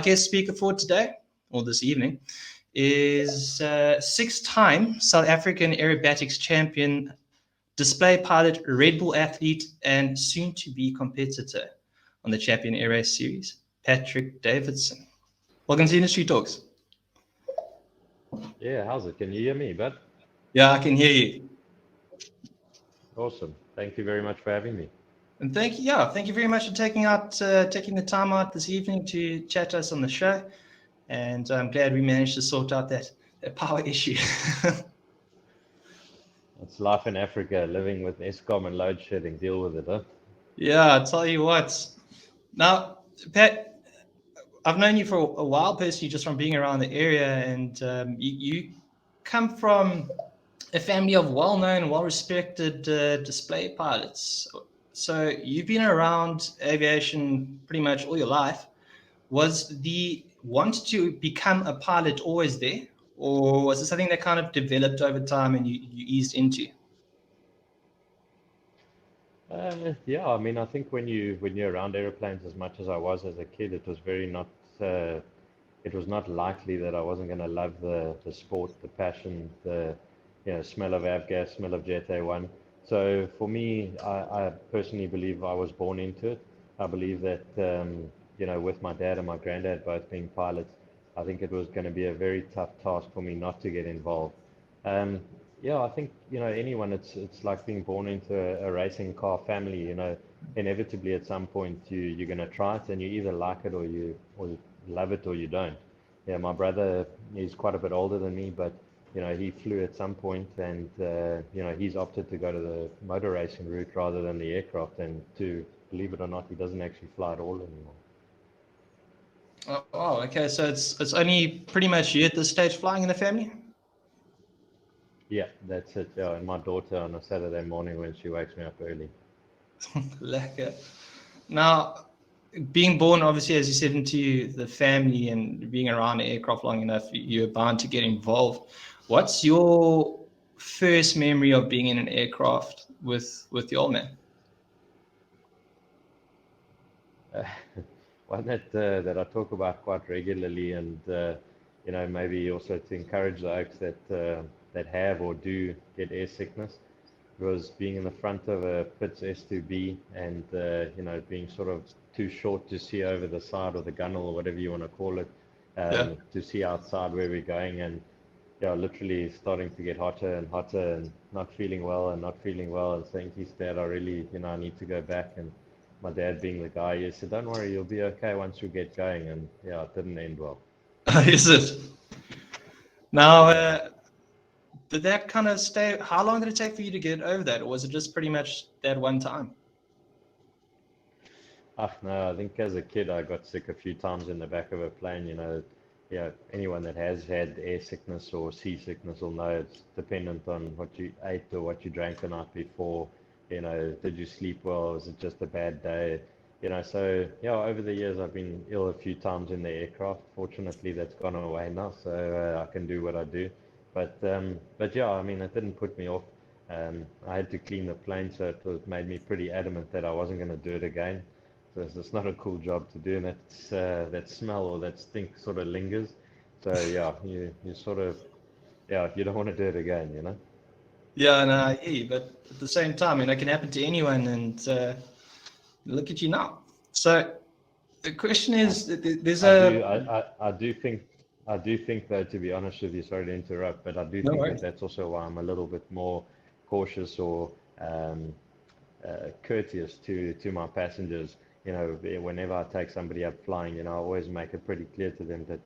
guest speaker for today, or this evening, is six-time South African aerobatics champion, display pilot, RedBull athlete, and soon-to-be competitor on the Champion Air Race Series, Patrick Davidson. Welcome to Industry Talks. Yeah, how's it? Can you hear me, bud? Yeah, I can hear you. Awesome. Thank you very much for having me. And thank you very much for taking the time out this evening to chat to us on the show. And I'm glad we managed to sort out that power issue. It's life in Africa, living with Eskom and load shedding. Deal with it, huh? Yeah, I'll tell you what. Now, Pat, I've known you for a while personally, just from being around the area, and you come from a family of well-known, well-respected display pilots. So you've been around aviation pretty much all your life. Was the want to become a pilot always there, or was it something that kind of developed over time and you eased into? Yeah, I mean, I think when you're around airplanes as much as I was as a kid, it was it was not likely that I wasn't going to love the sport, the passion, the smell of avgas, smell of Jet A1. So for me, I personally believe I was born into it. I believe that with my dad and my granddad both being pilots, I think it was going to be a very tough task for me not to get involved. Um, yeah, I think anyone. It's like being born into a racing car family. Inevitably at some point you're gonna try it, and you either like it or you love it or you don't. Yeah, my brother is quite a bit older than me, but he flew at some point, and he's opted to go to the motor racing route rather than the aircraft. And to believe it or not, he doesn't actually fly at all anymore. Oh, okay. So it's only pretty much you at this stage flying in the family? Yeah, that's it. Yeah, and my daughter on a Saturday morning when she wakes me up early. Lekker. Now, being born, obviously, as you said, into the family and being around the aircraft long enough, you're bound to get involved. What's your first memory of being in an aircraft with the old man? Uh, One that I talk about quite regularly, and maybe also to encourage the oaks that have or do get air sickness, was being in the front of a Pitts S2B, and being sort of too short to see over the side, or the gunnel, or whatever you want to call it, Yeah. to see outside where we're going, and yeah, literally starting to get hotter and hotter, and not feeling well and not feeling well, and saying to his dad, I really, I need to go back. And my dad being the guy, he said, don't worry, you'll be okay once you get going. And yeah, it didn't end well. Is it? Now, Yeah. did that kind of stay? How long did it take for you to get over that, or was it just pretty much that one time? No, I think as a kid I got sick a few times in the back of a plane. Yeah, anyone that has had air sickness or seasickness will know it's dependent on what you ate or what you drank the night before. Did you sleep well? Was it just a bad day? So yeah, over the years I've been ill a few times in the aircraft. Fortunately, that's gone away now, so I can do what I do. But yeah, I mean, it didn't put me off. I had to clean the plane, so made me pretty adamant that I wasn't going to do it again. So it's not a cool job to do, and that smell or that stink sort of lingers. So yeah, you sort of, yeah, you don't want to do it again. Yeah, no, I hear you, but at the same time, it can happen to anyone, and look at you now. So the question I, is, there's I do a I do think though, to be honest with you, sorry to interrupt, but I do no think that worries. that's also why I'm a little bit more cautious or um, courteous to my passengers. Whenever I take somebody up flying, I always make it pretty clear to them that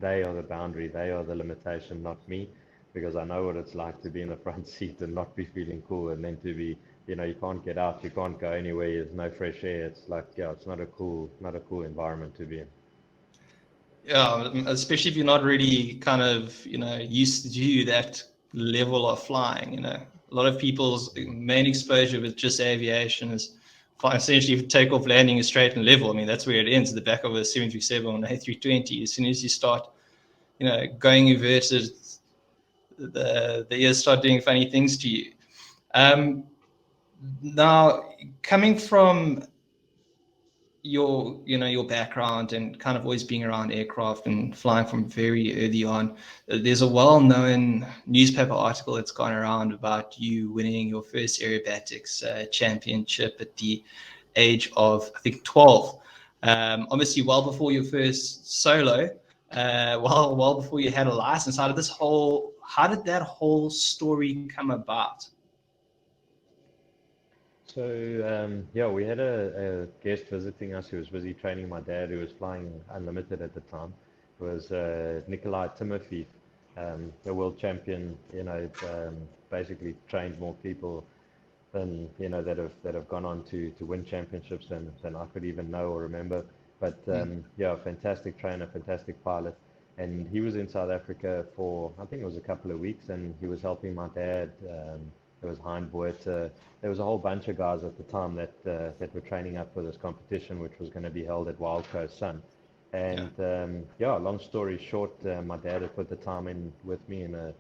they are the boundary, they are the limitation, not me, because I know what it's like to be in the front seat and not be feeling cool, and then to be, you can't get out, you can't go anywhere, there's no fresh air. It's like, yeah, it's not a cool environment to be in. Yeah, especially if you're not really kind of used to do that level of flying. A lot of people's main exposure with just aviation is essentially takeoff, landing is straight and level. I mean, that's where it ends, at the back of a 737 or an A320. As soon as you start, going inverted, the ears start doing funny things to you. Um, Now, coming from your background and kind of always being around aircraft and flying from very early on, there's a well-known newspaper article that's gone around about you winning your first aerobatics championship at the age of, I think, 12. Obviously, well before your first solo, well before you had a license. How did that whole story come about? So yeah, we had a guest visiting us who was busy training my dad, who was flying unlimited at the time. It was Nikolai Timofeev, the world champion. Basically trained more people than that have gone on to win championships than I could even know or remember. But yeah, fantastic trainer, fantastic pilot, and he was in South Africa for, I think it was a couple of weeks, and he was helping my dad. There was Hein Boerter. There was a whole bunch of guys at the time that were training up for this competition, which was going to be held at Wild Coast Sun. Yeah. And yeah, long story short, my dad had put the time in with me in a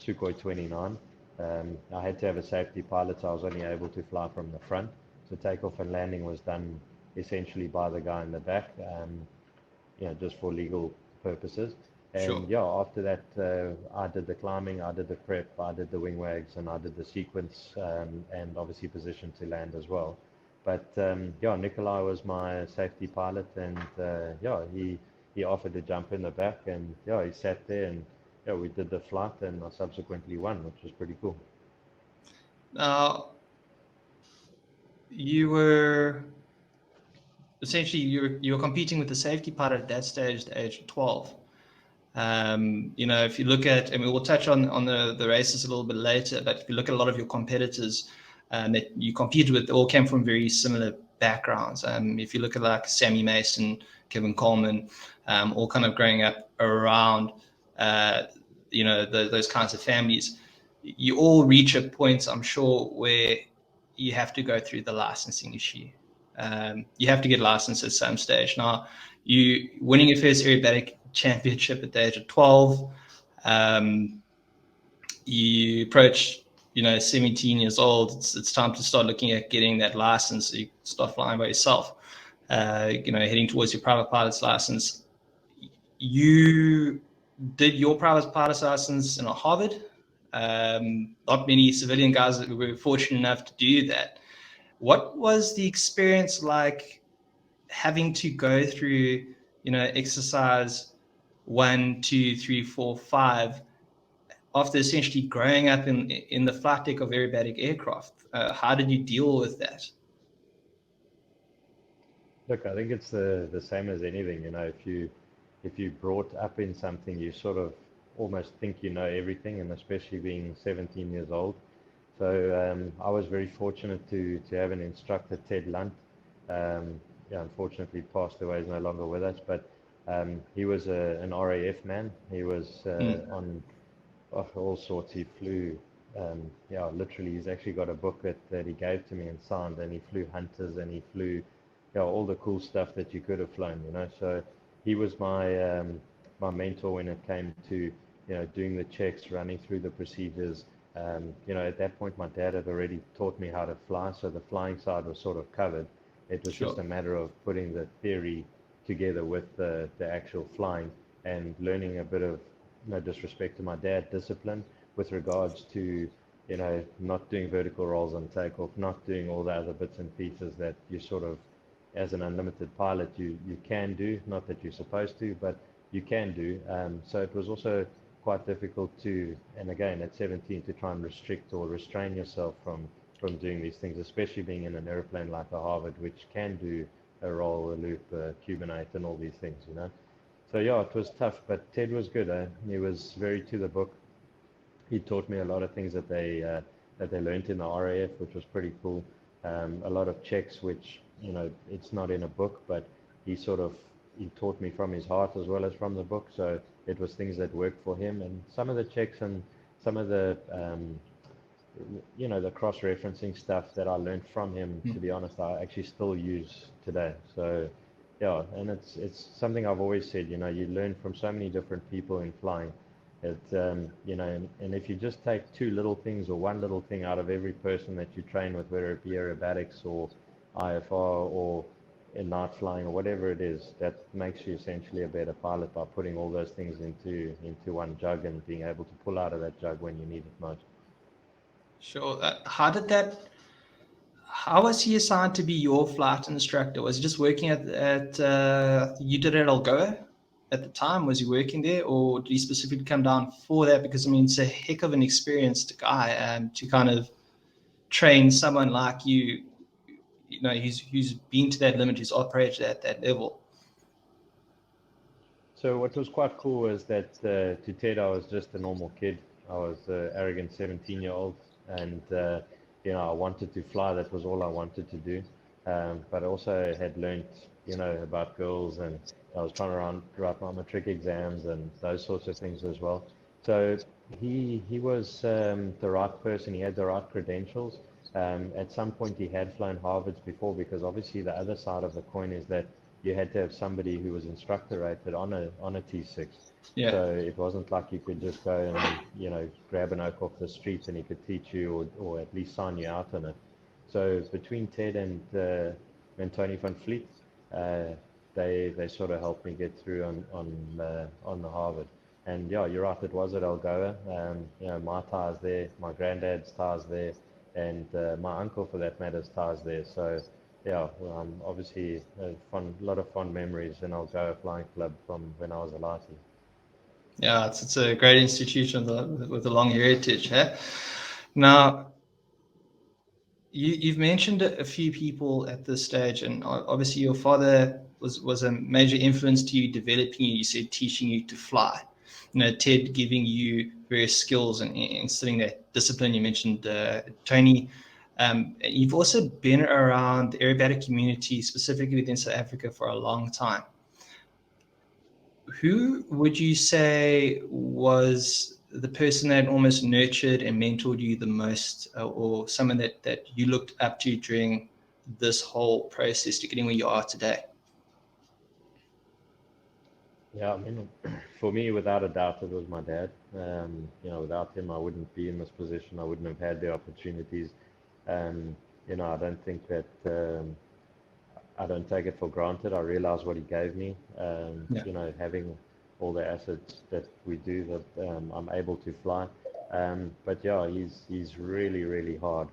Sukhoi 29. I had to have a safety pilot, so I was only able to fly from the front. So takeoff and landing was done essentially by the guy in the back, just for legal purposes. Sure. And yeah, after that, I did the climbing, I did the prep, I did the wing wags, and I did the sequence, and obviously position to land as well. But yeah, Nikolai was my safety pilot, and yeah, he offered to jump in the back, and yeah, he sat there, and yeah, we did the flight, and I subsequently won, which was pretty cool. Now, you were essentially you were competing with the safety pilot at that stage, the age of 12. If you look at, I mean, we'll touch on the races a little bit later, but if you look at a lot of your competitors that you competed with, they all came from very similar backgrounds. If you look at like Sammy Mason, Kevin Coleman, all kind of growing up around, those kinds of families, you all reach a point, I'm sure, where you have to go through the licensing issue. You have to get licensed at some stage. Now, you winning your first aerobatic championship at the age of 12. You approach, 17 years old. It's time to start looking at getting that license. So you start flying by yourself. Heading towards your private pilot's license. You did your private pilot's license in Harvard. Not many civilian guys that were fortunate enough to do that. What was the experience like having to go through, exercise 1, 2, 3, 4, 5 after essentially growing up in the flight deck of aerobatic aircraft? How did you deal with that? Look, I think it's the same as anything. If you brought up in something, you sort of almost think you know everything, and especially being 17 years old. So I was very fortunate to have an instructor, Ted Lunt. Yeah, unfortunately passed away, is no longer with us, but he was an RAF man. He was on all sorts. He flew, yeah, literally, he's actually got a book that he gave to me and signed, and he flew Hunters, and he flew, all the cool stuff that you could have flown. So he was my mentor when it came to, doing the checks, running through the procedures. At that point, my dad had already taught me how to fly, so the flying side was sort of covered. It was just a matter of putting the theory together with the actual flying and learning a bit of, no disrespect to my dad, discipline with regards to, not doing vertical rolls on takeoff, not doing all the other bits and pieces that you sort of, as an unlimited pilot, you can do, not that you're supposed to, but you can do. So it was also quite difficult to, and again, at 17, to try and restrict or restrain yourself from doing these things, especially being in an airplane like a Harvard, which can do a roll, a loop, a Cubanate, and all these things. So yeah, it was tough, but Ted was good. He was very to the book. He taught me a lot of things that they learned in the RAF, which was pretty cool. A lot of checks, which it's not in a book, but he taught me from his heart as well as from the book. So it was things that worked for him, and some of the checks and some of the the cross-referencing stuff that I learned from him, to be honest, I actually still use today. So yeah, and it's something I've always said, you learn from so many different people in flying. And if you just take two little things or one little thing out of every person that you train with, whether it be aerobatics or IFR or in night flying or whatever it is, that makes you essentially a better pilot by putting all those things into one jug and being able to pull out of that jug when you need it most. Sure. How was he assigned to be your flight instructor? Was he just working you did it at Algoa at the time? Was he working there, or did he specifically come down for that? Because I mean, it's a heck of an experienced guy, to kind of train someone like you, who's been to that limit, who's operated at that level. So what was quite cool was that to Ted, I was just a normal kid. I was an arrogant 17-year-old, and I wanted to fly. That was all I wanted to do. But I also had learned, about girls, and I was trying to write my matric exams and those sorts of things as well. So he was the right person. He had the right credentials. At some point, he had flown Harvards before, because obviously the other side of the coin is that you had to have somebody who was instructor rated on a T6. Yeah. So it wasn't like you could just go and grab an oak off the street and he could teach you or at least sign you out on it. So between Ted and Tony van Fleet, they sort of helped me get through on the Harvard. And yeah, you're right, it was at Algoa. My tires there, my granddad's tires there, and my uncle for that matter's tires there. So yeah, obviously a lot of fond memories in Algoa Flying Club from when I was a lightie. Yeah, it's a great institution with a long heritage. Eh? Now, you've mentioned a few people at this stage, and obviously your father was a major influence to you developing you. You said teaching you to fly. Ted giving you various skills and instilling that discipline. You mentioned Tony. You've also been around the aerobatic community, specifically within South Africa, for a long time. Who would you say was the person that almost nurtured and mentored you the most, or someone that you looked up to during this whole process to getting where you are today? Yeah, I mean, for me, without a doubt, it was my dad. Without him, I wouldn't be in this position. I wouldn't have had the opportunities. I don't think that I don't take it for granted. I realize what he gave me. Yeah. Having all the assets that we do, that I'm able to fly. But yeah, he's really, really hard.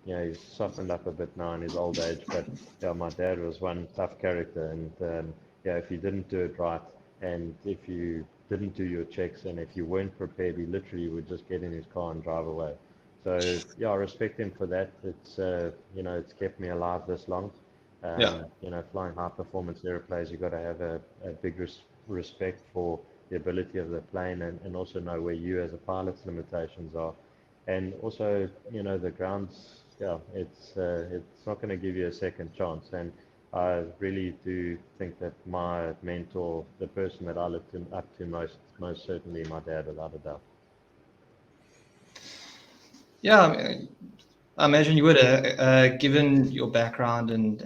He's softened up a bit now in his old age. But yeah, my dad was one tough character, and if you didn't do it right, and if you didn't do your checks, and if you weren't prepared, he literally would just get in his car and drive away. So yeah, I respect him for that. It's kept me alive this long. Yeah. Flying high performance airplanes, you've got to have a big respect for the ability of the plane, and also know where you as a pilot's limitations are. And also, the grounds, yeah, it's not going to give you a second chance. And I really do think that my mentor, the person that I looked up to most certainly my dad, without a doubt. Yeah, I imagine you would, given your background and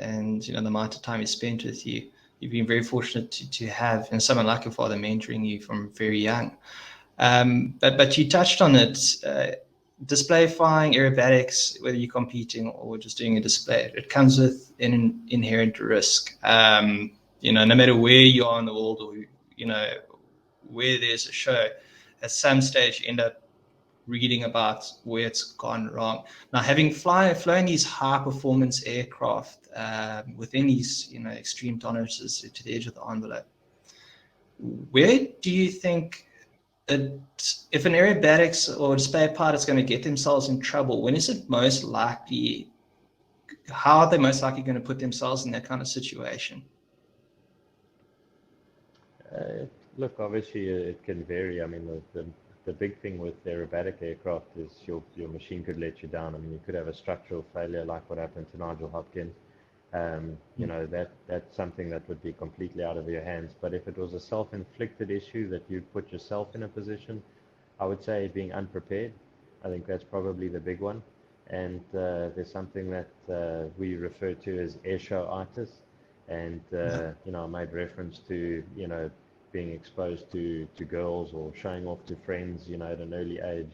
the amount of time he spent with you. You've been very fortunate to have someone like your father mentoring you from very young. But you touched on it. Display flying, aerobatics, whether you're competing or just doing a display, it comes with an inherent risk. No matter where you are in the world, or where there's a show, at some stage you end up reading about where it's gone wrong. Now, having flown these high performance aircraft within these extreme tolerances to the edge of the envelope, where do you think if an aerobatics or display pilot is going to get themselves in trouble, when is it most likely? How are they most likely going to put themselves in that kind of situation? Look, obviously it can vary. I mean, the big thing with aerobatic aircraft is your machine could let you down. I mean, you could have a structural failure like what happened to Nigel Hopkins. That's something that would be completely out of your hands. But if it was a self-inflicted issue that you put yourself in a position, I would say being unprepared. I think that's probably the big one. And there's something that we refer to as airshow-itis. And, I made reference to, being exposed to girls or showing off to friends, at an early age,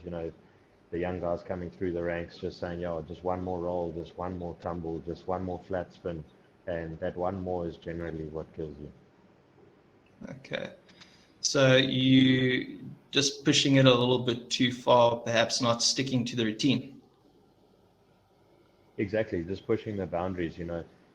the young guys coming through the ranks just saying, just one more roll, just one more tumble, just one more flat spin. and that one more is generally what kills you. Okay. So you just pushing it a little bit too far, perhaps not sticking to the routine. Exactly, just pushing the boundaries.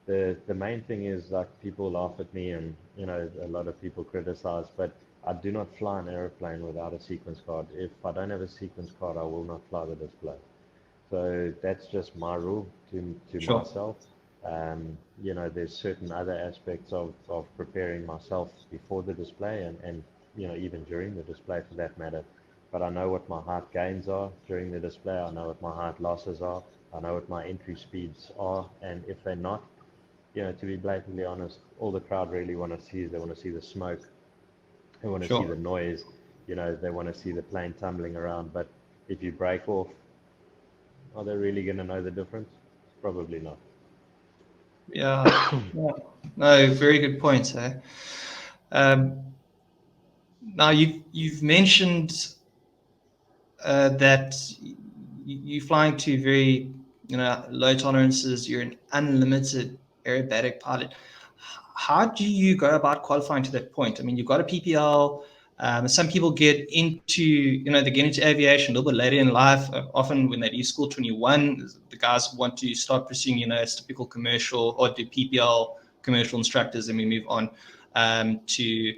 The main thing is, like, people laugh at me, and a lot of people criticize, but I do not fly an airplane without a sequence card. If I don't have a sequence card, I will not fly the display. So that's just my rule to Sure. myself. There's certain other aspects of preparing myself before the display, and even during the display for that matter. But I know what my height gains are during the display. I know what my height losses are. I know what my entry speeds are. And if they're not, to be blatantly honest, all the crowd really want to see is they want to see the smoke. They want to see the Sure. noise. They want to see the plane tumbling around. But if you break off, are they really going to know the difference? Probably not. Yeah. Yeah. No, very good points. Eh? Now you've mentioned that you flying to very low tolerances. You're an unlimited aerobatic pilot. How do you go about qualifying to that point? I mean, you've got a PPL. Some people get into they get into aviation a little bit later in life. Often when they leave school 21, the guys want to start pursuing it's typical commercial or do PPL commercial instructors, and we move on to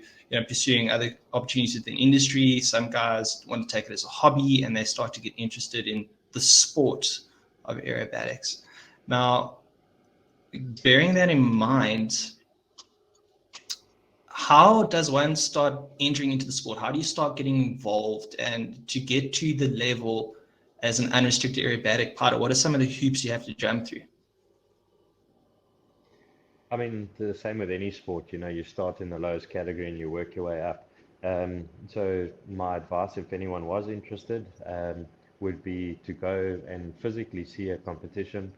pursuing other opportunities within industry. Some guys want to take it as a hobby, and they start to get interested in the sport of aerobatics. Now, bearing that in mind, how does one start entering into the sport? How do you start getting involved, and to get to the level as an unrestricted aerobatic pilot? What are some of the hoops you have to jump through? I mean, the same with any sport. You start in the lowest category and you work your way up. So my advice, if anyone was interested, would be to go and physically see a competition,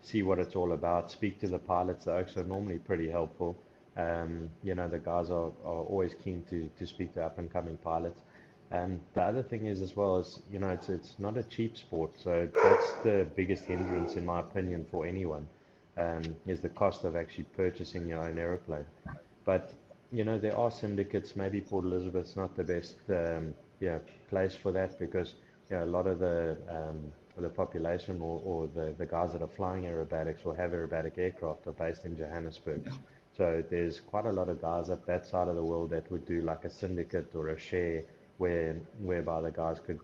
see what it's all about, speak to the pilots. The Oaks are normally pretty helpful. The guys are always keen to speak to up and coming pilots. And the other thing is, as well, is it's not a cheap sport, so that's the biggest hindrance in my opinion for anyone, is the cost of actually purchasing your own aeroplane. But there are syndicates. Maybe Port Elizabeth's not the best place for that, because a lot of the population, or the guys that are flying aerobatics or have aerobatic aircraft, are based in Johannesburg. So there's quite a lot of guys up that side of the world that would do like a syndicate or a share, whereby the guys could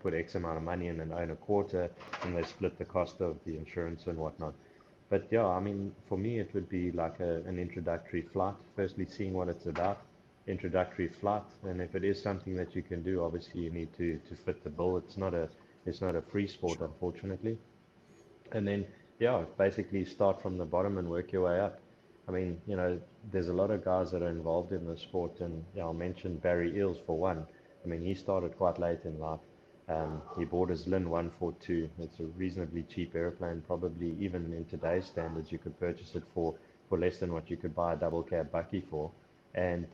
put X amount of money in and own a quarter, and they split the cost of the insurance and whatnot. But yeah, I mean, for me, it would be like an introductory flight. Firstly, seeing what it's about, introductory flight, and if it is something that you can do, obviously you need to fit the bill. It's not a free sport, unfortunately. And then, yeah, basically start from the bottom and work your way up. I mean, there's a lot of guys that are involved in the sport, and I'll mention Barry Eels for one. I mean, he started quite late in life. He bought his Lin 142. It's a reasonably cheap airplane, probably even in today's standards, you could purchase it for less than what you could buy a double cab Bucky for. And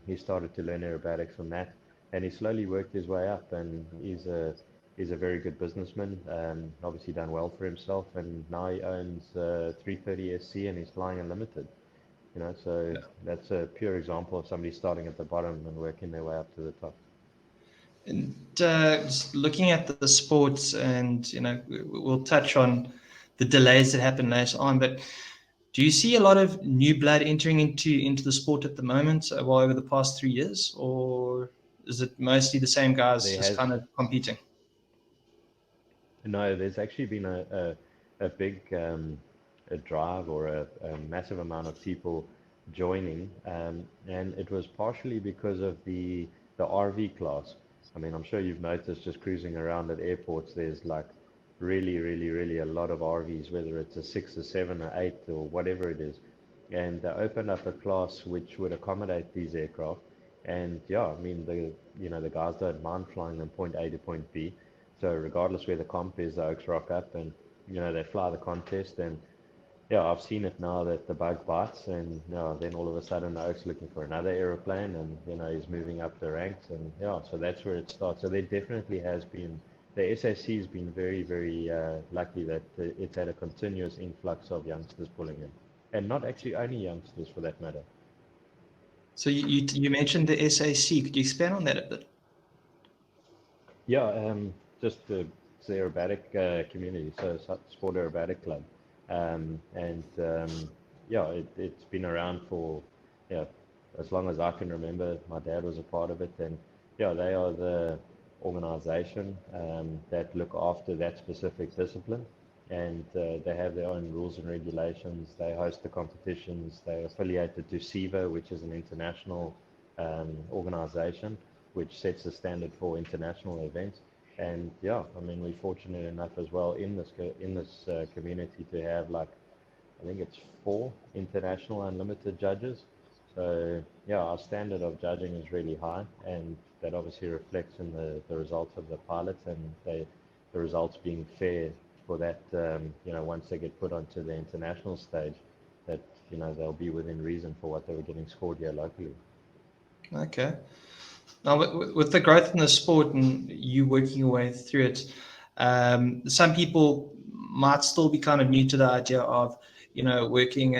he started to learn aerobatics from that, and he slowly worked his way up, and he's a very good businessman. Obviously done well for himself, and now he owns 330 SC and he's flying unlimited. So that's a pure example of somebody starting at the bottom and working their way up to the top. And just looking at the sports, and we'll touch on the delays that happen later on, but do you see a lot of new blood entering into the sport at the moment, well, over the past 3 years, or is it mostly the same guys There just has kind of competing? No, there's actually been a big a drive, or a massive amount of people joining, and it was partially because of the RV class. I mean, I'm sure you've noticed, just cruising around at airports, there's like really, really, really a lot of RVs, whether it's a 6 or 7 or 8 or whatever it is. And they opened up a class which would accommodate these aircraft. And yeah, I mean, the guys don't mind flying them point A to point B. So regardless where the comp is, the Oaks rock up, and they fly the contest. And yeah, I've seen it now that the bug bites, and then all of a sudden the Oaks looking for another aeroplane, and he's moving up the ranks, and yeah, so that's where it starts. So there definitely has been, the SAC has been very, very lucky that it's had a continuous influx of youngsters pulling in. and not actually only youngsters for that matter. So you mentioned the SAC. Could you expand on that a bit? Yeah, just it's the aerobatic community, so it's a sport aerobatic club, and yeah, it's been around for yeah as long as I can remember. My dad was a part of it, and yeah, they are the organization that look after that specific discipline, and they have their own rules and regulations. They host the competitions. They're affiliated to SIVA, which is an international organization which sets the standard for international events. And yeah, I mean, we're fortunate enough as well in this community to have like I think it's 4 international unlimited judges. So yeah, our standard of judging is really high, and that obviously reflects in the results of the pilots and the results being fair for that. Once they get put onto the international stage, that they'll be within reason for what they were getting scored here locally. Okay. Now, with the growth in the sport and you working your way through it, some people might still be kind of new to the idea of, working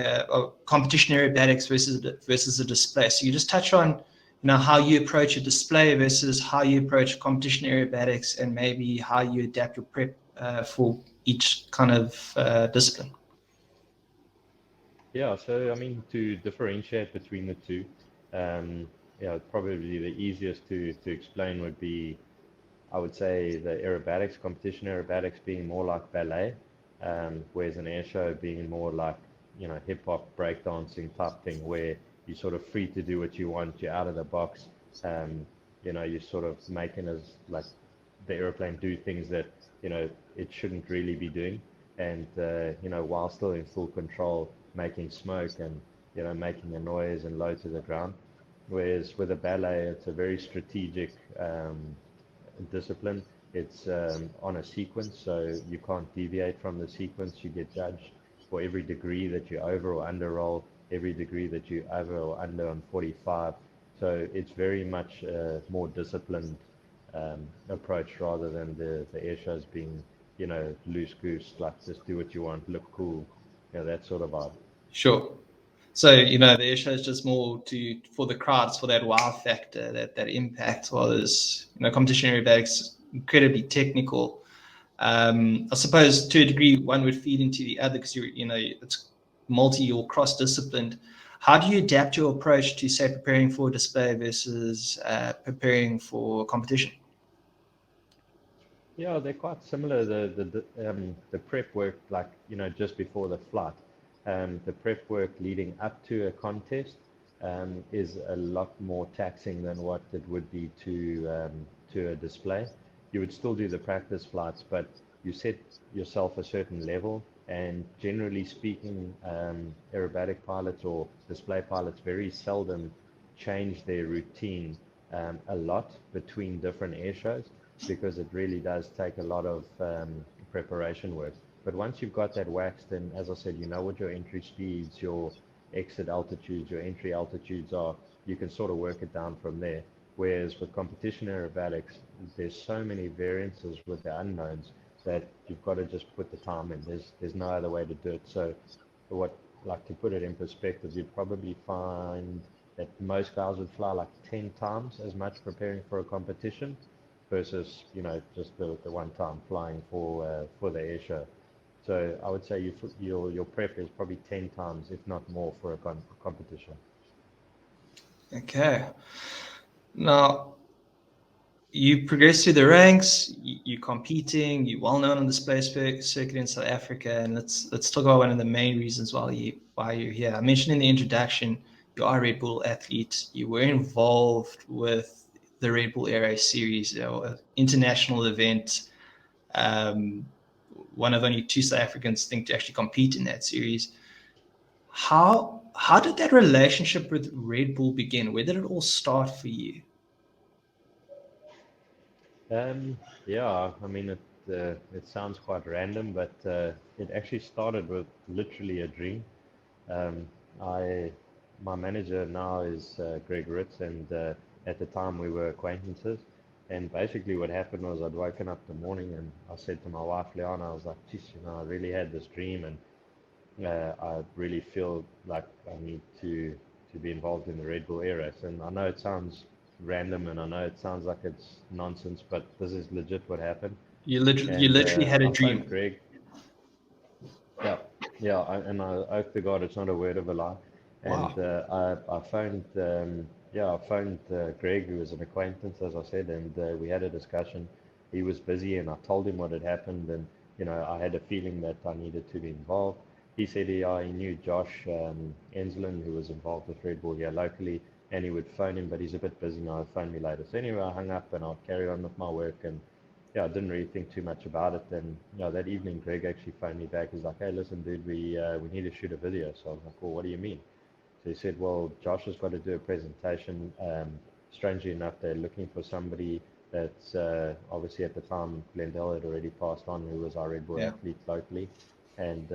competition aerobatics versus a display. So you just touch on, how you approach a display versus how you approach competition aerobatics, and maybe how you adapt your prep for each kind of discipline. Yeah, so I mean, to differentiate between the two, probably the easiest to explain would be, I would say, the aerobatics, competition aerobatics being more like ballet, whereas an air show being more like, hip hop, breakdancing type thing, where you're sort of free to do what you want, you're out of the box, you're sort of making as like the airplane do things that, it shouldn't really be doing, and, while still in full control, making smoke and, making a noise and low to the ground. Whereas with a ballet, it's a very strategic discipline. It's on a sequence, so you can't deviate from the sequence. You get judged for every degree that you over or under roll, every degree that you over or under on 45. So it's very much a more disciplined approach rather than the air shows being, loose goose, like just do what you want, look cool, that sort of vibe. Sure. So, the air show is just more for the crowds, for that wow factor, that impact, while there's, competition aerobatics, incredibly technical. I suppose to a degree one would feed into the other, because it's multi or cross disciplined. How do you adapt your approach to, say, preparing for a display versus preparing for competition? Yeah, they're quite similar. The prep work, like just before the flight, the prep work leading up to a contest is a lot more taxing than what it would be to a display. You would still do the practice flights, but you set yourself a certain level. And generally speaking, aerobatic pilots or display pilots very seldom change their routine a lot between different air shows, because it really does take a lot of preparation work. But once you've got that waxed, and as I said, you know what your entry speeds, your exit altitudes, your entry altitudes are, you can sort of work it down from there. Whereas with competition aerobatics, there's so many variances with the unknowns that you've got to just put the time in. There's no other way to do it. So what, like, to put it in perspective, you'd probably find that most guys would fly like 10 times as much preparing for a competition versus just the one time flying for the air show. So I would say your prep is probably 10 times, if not more, for a competition. Okay. Now, you progress through the ranks. You're competing. You're well known on the space circuit in South Africa, and let's talk about one of the main reasons why you're here. I mentioned in the introduction, you are a RedBull athlete. You were involved with the RedBull Aero Series, an international event. Um, One of only 2 South Africans think to actually compete in that series. How did that relationship with RedBull begin? Where did it all start for you? Yeah, I mean, it sounds quite random, but it actually started with literally a dream. Um, I My manager now is Greg Ritz, and at the time we were acquaintances. And basically, what happened was I'd woken up the morning and I said to my wife Liana, I was like, "Geez, I really had this dream, and I really feel like I need to be involved in the Red Bull Air Race. And I know it sounds random, and I know it sounds like it's nonsense, but this is legit what happened. You And literally had a I phoned dream. Greg. Yeah, yeah, and I hope to God it's not a word of a lie. And Wow. I phoned, I phoned Greg, who was an acquaintance, as I said, and we had a discussion. He was busy, and I told him what had happened, and I had a feeling that I needed to be involved. He said he knew Josh Enslin, who was involved with Red Bull here locally, and he would phone him, but he's a bit busy now. He'll phone me later. So anyway, I hung up, and I'll carry on with my work, and yeah, I didn't really think too much about it. And that evening, Greg actually phoned me back. He's like, "Hey, listen, dude, we need to shoot a video." So I was like, "Well, what do you mean?" So he said, "Well, Josh has got to do a presentation. Strangely enough, they're looking for somebody that's obviously at the time Glendale had already passed on, who was our Red Bull Yeah. athlete locally, and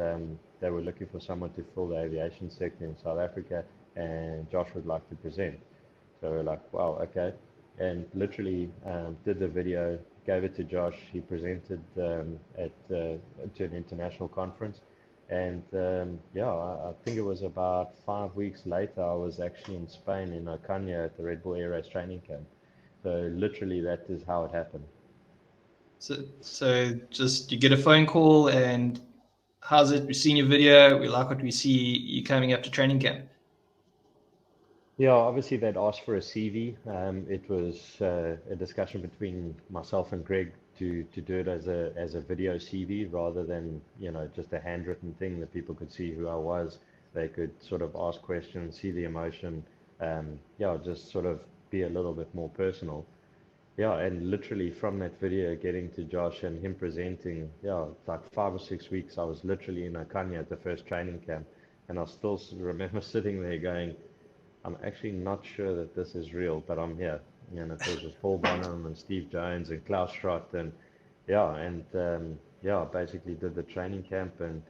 they were looking for someone to fill the aviation sector in South Africa, and Josh would like to present." So we're like, wow, okay. And literally did the video, gave it to Josh. He presented to an international conference. And I think it was about 5 weeks later, I was actually in Spain, in Ocaña, at the Red Bull Air Race training camp. So literally, that is how it happened. So just you get a phone call and how's it? We've seen your video. We like what we see. You coming up to training camp. Yeah, obviously they'd asked for a CV. It was a discussion between myself and Greg to do it as a video CV rather than just a handwritten thing that people could see who I was. They could sort of ask questions, see the emotion. Just sort of be a little bit more personal. Yeah, and literally from that video getting to Josh and him presenting, like 5 or 6 weeks, I was literally in Okanya at the first training camp, and I still remember sitting there going, I'm actually not sure that this is real, but I'm here. And it was with Paul Bonham and Steve Jones and Klaus Schrott, and basically did the training camp, and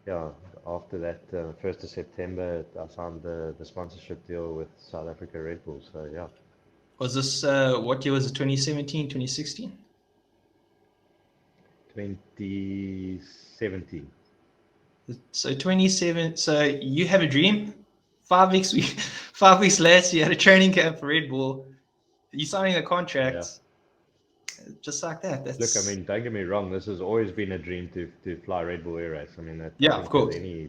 yeah, after that, 1st of September, I signed the sponsorship deal with South Africa Red Bull. So yeah, Was this what year was it? 2017, 2016? 2017. So 27. So you have a dream. 5 weeks. 5 weeks later, you had a training camp for Red Bull. You signing a Yeah. contract just like that. Look, I That's mean, don't get me wrong. This has always been a dream to fly Red Bull Air Race. I mean, that I yeah, of think with course. any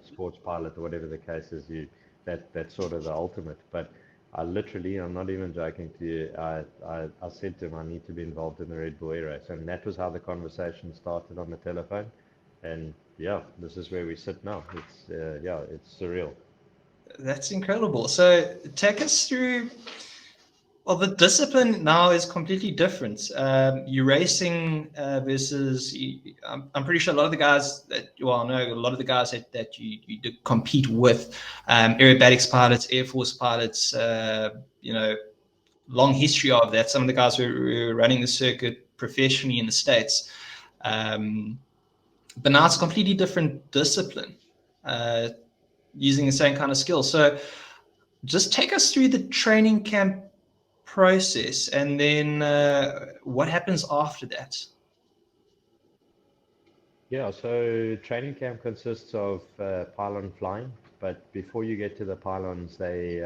sports pilot or whatever the case is, that's sort of the ultimate. But I'm not even joking to you. I said to him, I need to be involved in the Red Bull Air Race, and that was how the conversation started on the telephone. And yeah, this is where we sit now. It's surreal. That's incredible. So take us through. Well, the discipline now is completely different. You're racing versus. I'm pretty sure a lot of the guys that a lot of the guys that you compete with, aerobatics pilots, Air Force pilots. Long history of that. Some of the guys were running the circuit professionally in the States. Um, but now it's a completely different discipline, uh, using the same kind of skills. So just take us through the training camp process and then what happens after that. Yeah, so training camp consists of pylon flying, but before you get to the pylons, they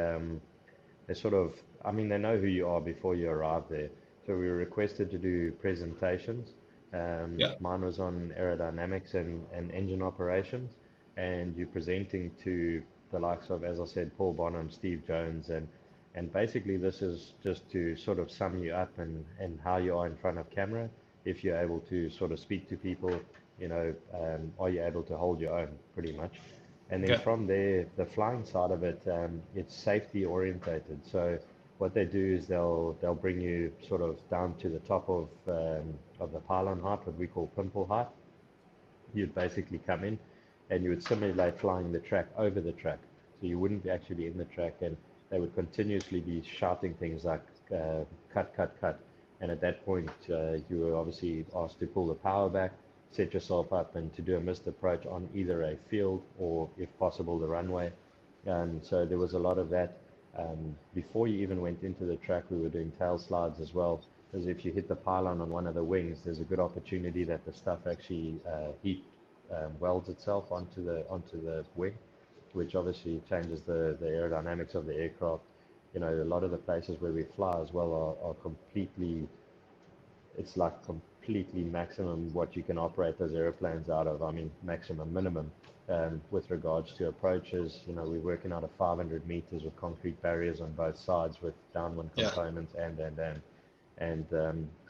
sort of, I mean, they know who you are before you arrive there. So we were requested to do presentations. Yeah. Mine was on aerodynamics and engine operations, and you're presenting to the likes of, as I said, Paul Bonham, Steve Jones, and basically this is just to sort of sum you up and how you are in front of camera. If you're able to sort of speak to people, are you able to hold your own, pretty much. And then Okay. from there, the flying side of it, it's safety orientated. So what they do is they'll bring you sort of down to the top of the pylon height, what we call pimple height. You'd basically come in and you would simulate flying the track over the track. So you wouldn't be actually in the track, and they would continuously be shouting things like cut, cut, cut. And at that point, you were obviously asked to pull the power back, set yourself up, and to do a missed approach on either a field or, if possible, the runway. And so there was a lot of that. Before you even went into the track, we were doing tail slides as well, because if you hit the pylon on one of the wings, there's a good opportunity that the stuff actually heat welds itself onto the wing, which obviously changes the aerodynamics of the aircraft. You know, a lot of the places where we fly as well are completely, it's like completely maximum what you can operate those airplanes out of. I mean, maximum, minimum. With regards to approaches, you know, we're working out of 500 meters with concrete barriers on both sides with downwind Yeah. components and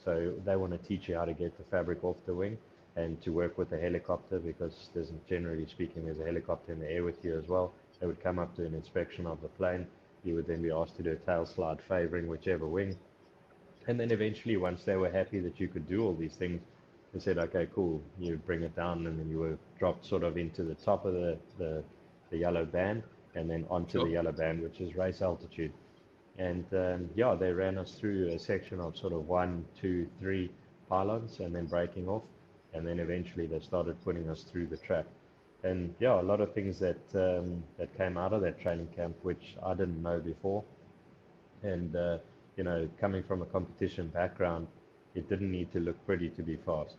so they want to teach you how to get the fabric off the wing and to work with a helicopter, because there's, generally speaking, there's a helicopter in the air with you as well. They would come up to an inspection of the plane. You would then be asked to do a tail slide favoring whichever wing. And then eventually, once they were happy that you could do all these things, they said, okay, cool, you bring it down, and then you were dropped sort of into the top of the yellow band, and then onto Sure. the yellow band, which is race altitude. And yeah, they ran us through a section of sort of 1, 2, 3 pylons, and then breaking off, and then eventually they started putting us through the track. And yeah, a lot of things that that came out of that training camp, which I didn't know before. And you know, coming from a competition background, it didn't need to look pretty to be fast.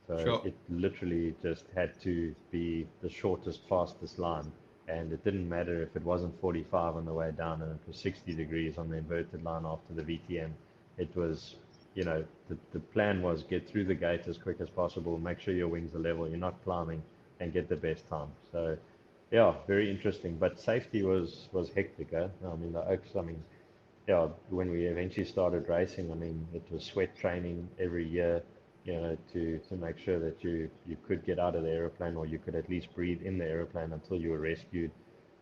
So Sure. it literally just had to be the shortest, fastest line. And it didn't matter if it wasn't 45 on the way down and it was 60 degrees on the inverted line after the VTM. It was, you know, the plan was get through the gate as quick as possible, make sure your wings are level, you're not climbing, and get the best time. So, yeah, very interesting. But safety was hectic, eh? I mean, the Oaks, I mean, yeah, when we eventually started racing, I mean, it was sweat training every year, you know, to make sure that you could get out of the aeroplane, or you could at least breathe in the aeroplane until you were rescued.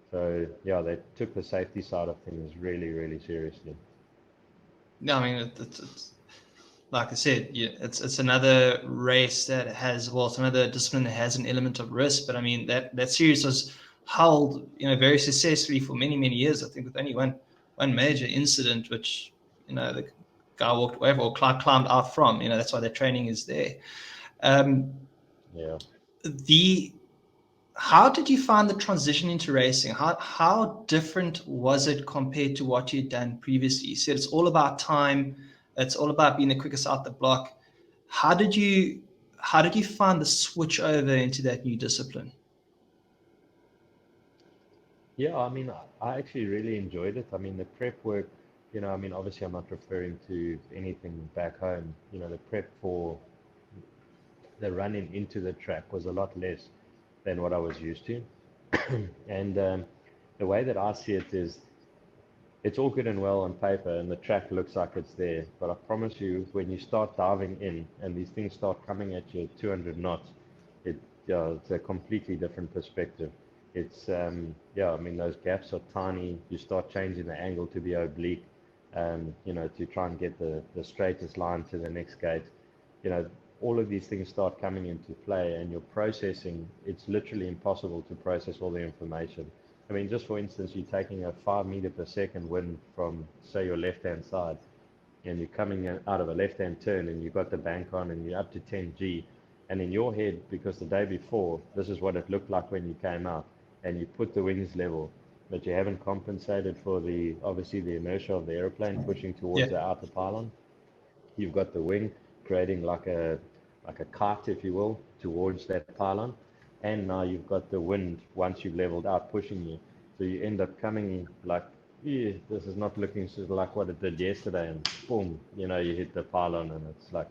So yeah, they took the safety side of things really, really seriously. No, I mean, it's like I said, yeah, it's another race that has, well, it's another discipline that has an element of risk. But I mean, that series was held, you know, very successfully for many years. I think with only one major incident, which, you know, the guy walked away or climbed out from. You know, that's why their training is there. Um, Yeah. the How did you find the transition into racing? How different was it compared to what you'd done previously? You said it's all about time. It's all about being the quickest out the block. How did you find the switch over into that new discipline? Yeah, I mean, I actually really enjoyed it. I mean, the prep work, you know, I mean, obviously I'm not referring to anything back home. You know, the prep for the running into the track was a lot less than what I was used to. And the way that I see it is, it's all good and well on paper, and the track looks like it's there. But I promise you, when you start diving in and these things start coming at you at 200 knots, it it's a completely different perspective. It's yeah, I mean, those gaps are tiny. You start changing the angle to be oblique, you know, to try and get the straightest line to the next gate. You know, all of these things start coming into play, and you're processing. It's literally impossible to process all the information. I mean, just for instance, you're taking a 5 meter per second wind from, say, your left-hand side, and you're coming out of a left-hand turn, and you've got the bank on, and you're up to 10G, and in your head, because the day before, this is what it looked like when you came out, and you put the wings level, but you haven't compensated for the, obviously, the inertia of the airplane pushing towards Yeah. the outer pylon. You've got the wing creating like a kite, if you will, towards that pylon, and now you've got the wind once you've leveled out pushing you. So you end up coming like, yeah, this is not looking sort of like what it did yesterday, and boom, you know, you hit the pylon, and it's like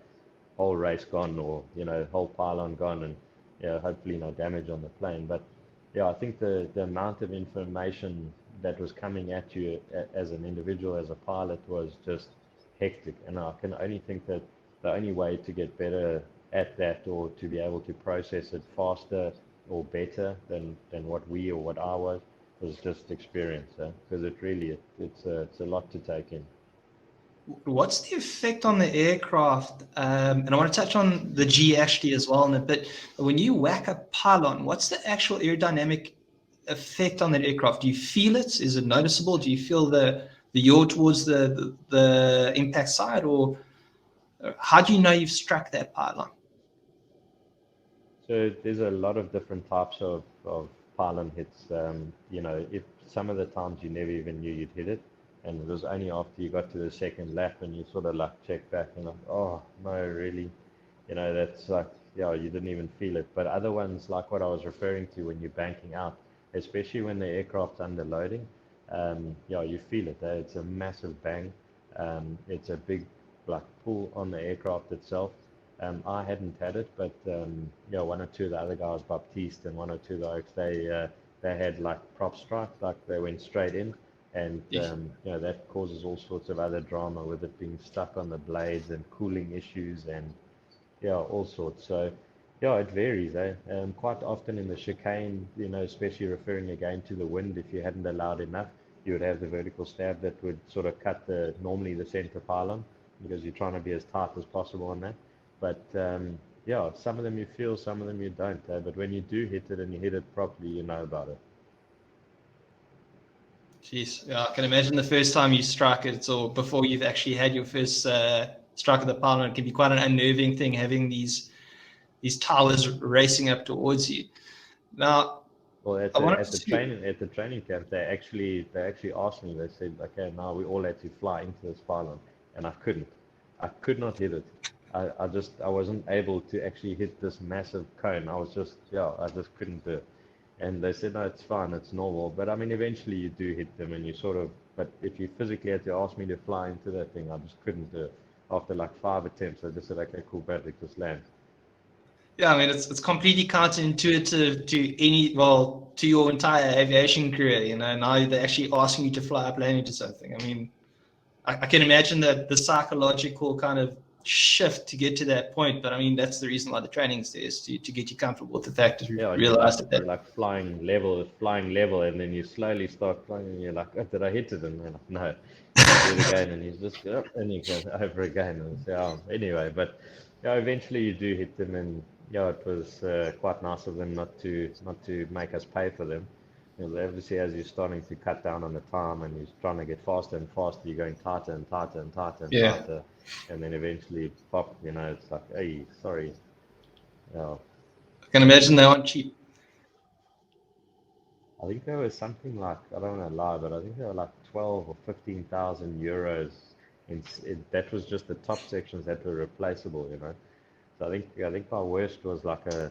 whole race gone, or you know, whole pylon gone, and yeah, hopefully no damage on the plane. But yeah, I think the amount of information that was coming at you as an individual, as a pilot, was just hectic. And I can only think that the only way to get better at that, or to be able to process it faster or better than what we or what I was just experience. Because it really, it's a lot to take in. What's the effect on the aircraft? And I want to touch on the G actually as well in a bit. But when you whack a pylon, what's the actual aerodynamic effect on that aircraft? Do you feel it? Is it noticeable? Do you feel the yaw towards the impact side, or how do you know you've struck that pylon? So there's a lot of different types of pylon hits. You know, if some of the times you never even knew you'd hit it, and it was only after you got to the second lap and you sort of like check back and like, oh no, really, you know, that's like yeah, you didn't even feel it. But other ones, like what I was referring to when you're banking out, especially when the aircraft's under loading, yeah, you feel it. It's a massive bang. It's a big like pull on the aircraft itself. I hadn't had it, but yeah, one or two of the other guys, Baptiste and one or two of the oaks, they had like prop strike, like they went straight in, and you know that causes all sorts of other drama with it being stuck on the blades and cooling issues and yeah, all sorts. So yeah, it varies. Quite often in the chicane, you know, especially referring again to the wind, if you hadn't allowed enough, you would have the vertical stab that would sort of cut normally the center pylon because you're trying to be as tight as possible on that. But yeah, some of them you feel, some of them you don't. But when you do hit it and you hit it properly, you know about it. Jeez, yeah, I can imagine the first time you strike it, or before you've actually had your first strike of the pylon, it can be quite an unnerving thing having these towers racing up towards you. Now, Well, I wanted at to. the training camp, they actually asked me. They said, okay, now we all had to fly into this pylon, and I couldn't. I could not hit it. I wasn't able to actually hit this massive cone. I was just yeah, I just couldn't do it. And they said, no, it's fine, it's normal. But I mean, eventually you do hit them, and you sort of. But if you physically had to ask me to fly into that thing, I just couldn't do it. After like 5 attempts, I just said, okay, cool, Patrick, just land. Yeah, I mean it's completely counterintuitive to your entire aviation career. You know, now they're actually asking you to fly up landing to something. I mean, I can imagine that the psychological kind of shift to get to that point. But I mean, that's the reason why the training's there, is to get you comfortable with the fact that you Yeah, and realize that. you're like flying level, and then you slowly start flying, and you're like, oh, did I hit it? And you're like, no, and you do it again, and you just and you go over again, and so anyway, but yeah, eventually you do hit them, and yeah, it was quite nice of them not to make us pay for them. You know, obviously, as you're starting to cut down on the time and you're trying to get faster and faster, you're going tighter and tighter and tighter and Yeah, tighter, and then eventually, pop, you know, it's like, hey, sorry, yeah. I can imagine they aren't cheap. I think there was something like, I don't want to lie, but I think there were like 12 or 15,000 euros. That was just the top sections that were replaceable, you know. So I think my worst was like I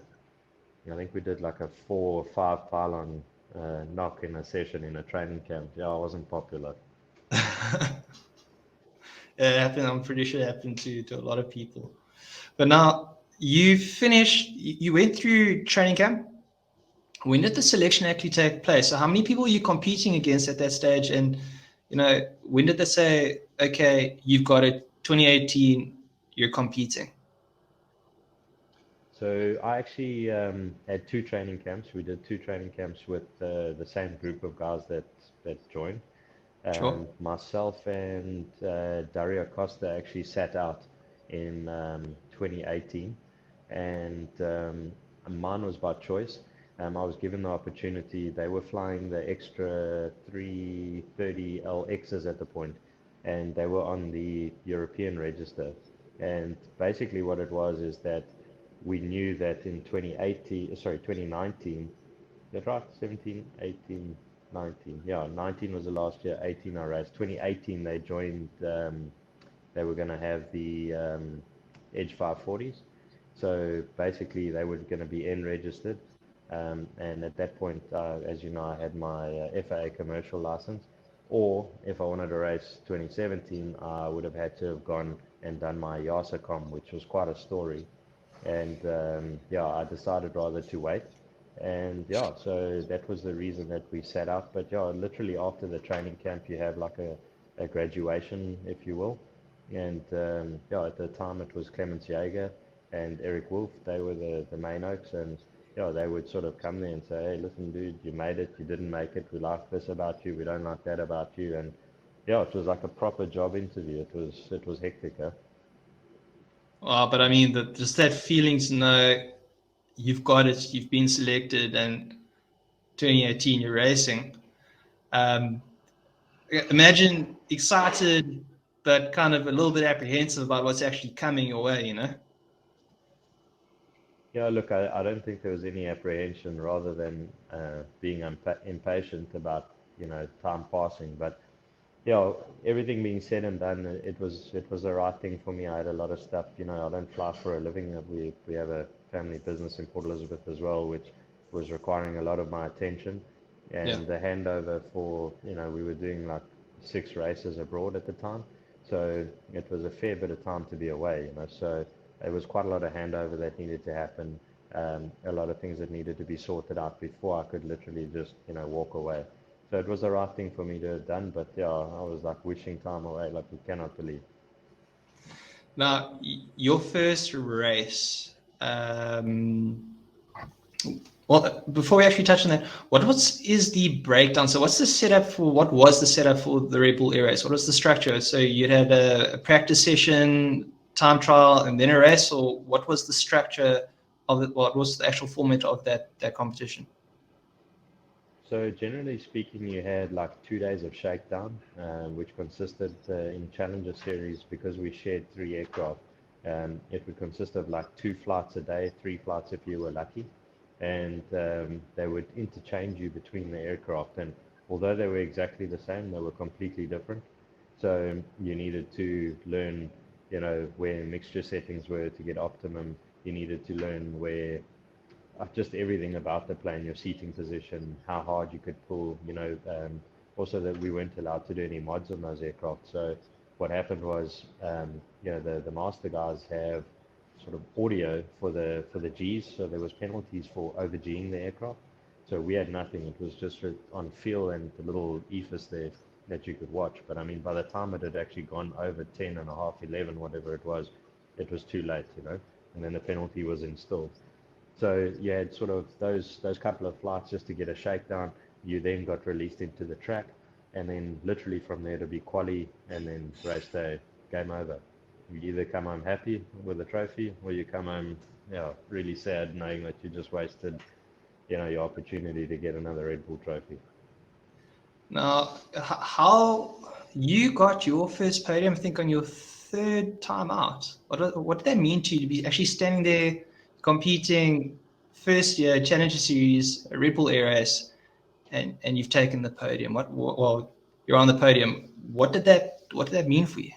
think we did like a 4 or 5 pylon knock in a session in a training camp. Yeah, I wasn't popular. It happened. I'm pretty sure it happened to a lot of people. But now you finished. You went through training camp. When did the selection actually take place? So how many people are you competing against at that stage? And you know, when did they say, okay, you've got it, 2018, you're competing? So I actually had 2 training camps. We did 2 training camps with the same group of guys that joined. Sure. Myself and Dario Costa actually sat out in 2018, and mine was by choice. I was given the opportunity. They were flying the extra 330LXs at the point, and they were on the European register. And basically, what it was is that we knew that in 2018, sorry, 2019, is that right? 17, 18, 19. Yeah, 19 was the last year, 18 I raced. 2018 they joined, they were going to have the Edge 540s. So basically they were going to be N registered. And at that point, as you know, I had my FAA commercial license. Or if I wanted to race 2017, I would have had to have gone and done my YASA which was quite a story. And yeah, I decided rather to wait. And yeah, so that was the reason that we set up. But yeah, literally after the training camp, you have like a graduation, if you will. And yeah, at the time it was Clemens Jaeger and Eric Wolf. They were the main oaks. And yeah, they would sort of come there and say, hey, listen, dude, you made it, you didn't make it. We like this about you, we don't like that about you. And yeah, it was like a proper job interview. It was hectic, huh? But I mean, just that feeling to know you've got it, you've been selected, and 2018 you're racing. Um, Imagine excited, but kind of a little bit apprehensive about what's actually coming your way, you know? Yeah, look, I don't think there was any apprehension rather than being impatient about, you know, time passing. But, yeah, everything being said and done, it was the right thing for me. I had a lot of stuff, you know, I don't fly for a living. We have a family business in Port Elizabeth as well, which was requiring a lot of my attention. Yeah. And the handover for, we were doing like 6 races abroad at the time. So it was a fair bit of time to be away, So it was quite a lot of handover that needed to happen, a lot of things that needed to be sorted out before I could literally just, walk away. So it was the right thing for me to have done, but yeah, I was like wishing time away, like you cannot believe. Now, your first race, well, before we actually touch on that, is the breakdown? So what was the setup for the RedBull Air Race? What was the structure? So you had a practice session, time trial, and then a race, or what was the structure of it? What was the actual format of that competition? So generally speaking, you had like 2 days of shakedown, which consisted in Challenger series, because we shared 3 aircraft. It would consist of like 2 flights a day, 3 flights if you were lucky, and they would interchange you between the aircraft. And although they were exactly the same, they were completely different. So you needed to learn, where mixture settings were to get optimum. You needed to learn where just everything about the plane, your seating position, how hard you could pull, also that we weren't allowed to do any mods on those aircraft. So what happened was, the master guys have sort of audio for the Gs, so there was penalties for over G'ing the aircraft. So we had nothing. It was just on feel and the little EFIS there that you could watch. But I mean, by the time it had actually gone over 10 and a half, 11, whatever it was too late, and then the penalty was installed. So you had sort of those couple of flights just to get a shakedown. You then got released into the track, and then literally from there to be quali, and then race day, game over. You either come home happy with a trophy, or you come home, really sad knowing that you just wasted, your opportunity to get another Red Bull trophy. Now, how you got your first podium, I think, on your third time out. What did that mean to you to be actually standing there competing first year Challenger Series, a RedBull Air Race, and you've taken the podium? Well, you're on the podium. What did that mean for you?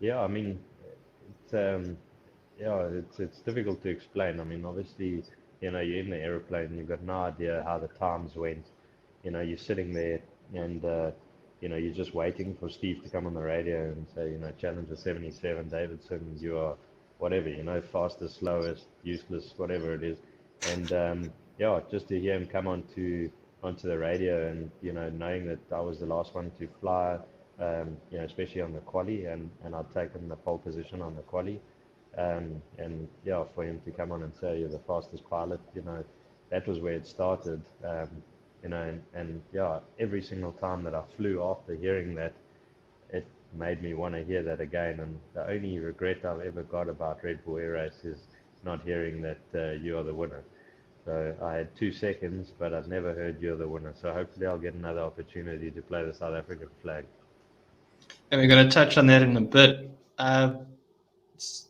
Yeah, I mean, it's it's difficult to explain. I mean, obviously, you're in the aeroplane, you've got no idea how the times went. You're sitting there, and you're just waiting for Steve to come on the radio and say, Challenger 77, Davidson, you are whatever, fastest, slowest, useless, whatever it is. And just to hear him come onto the radio, and knowing that I was the last one to fly, especially on the quali, and I'd taken the pole position on the quali. And for him to come on and say you're the fastest pilot, that was where it started. And every single time that I flew after hearing that, it made me want to hear that again. And the only regret I've ever got about RedBull Air Race is not hearing that you are the winner. So I had 2 seconds, but I've never heard you're the winner. So hopefully I'll get another opportunity to play the South African flag. And we're going to touch on that in a bit.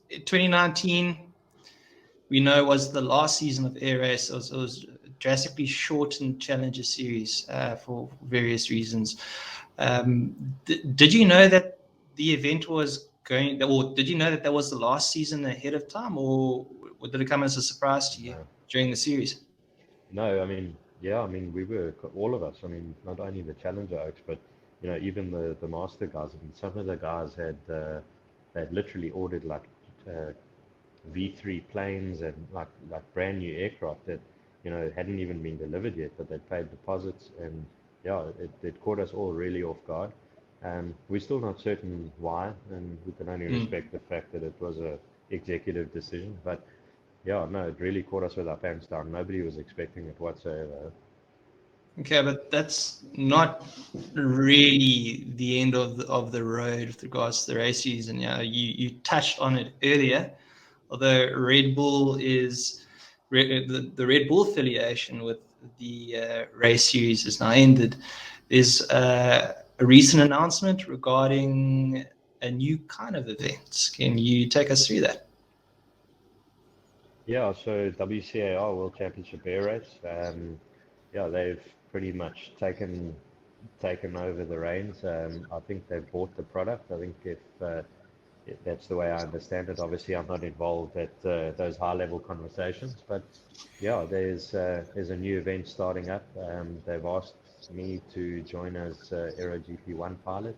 2019, we know, was the last season of Air Race. It was drastically shortened Challenger Series for various reasons. Did you know that the event was going, or did you know that was the last season ahead of time, or did it come as a surprise to you during the series? No, I mean, we were, all of us, I mean, not only the Challenger Oaks, but, even the Master guys. I mean, some of the guys had literally ordered like V3 planes and like brand new aircraft that, hadn't even been delivered yet, but they'd paid deposits, and it caught us all really off guard. We're still not certain why, and we can only respect the fact that it was a executive decision, but it really caught us with our pants down. Nobody was expecting it whatsoever. Okay, but that's not really the end of the road with regards to the race season. Yeah, you touched on it earlier. Although Red Bull is the Red Bull affiliation with the race series is now ended, there's a recent announcement regarding a new kind of event. Can you take us through that? Yeah, so WCAR World Championship Air Race, they've pretty much taken over the reins. I think they've bought the product. I think That's the way I understand it. Obviously, I'm not involved at those high-level conversations, but yeah, there's a new event starting up. They've asked me to join as Aero GP1 pilot,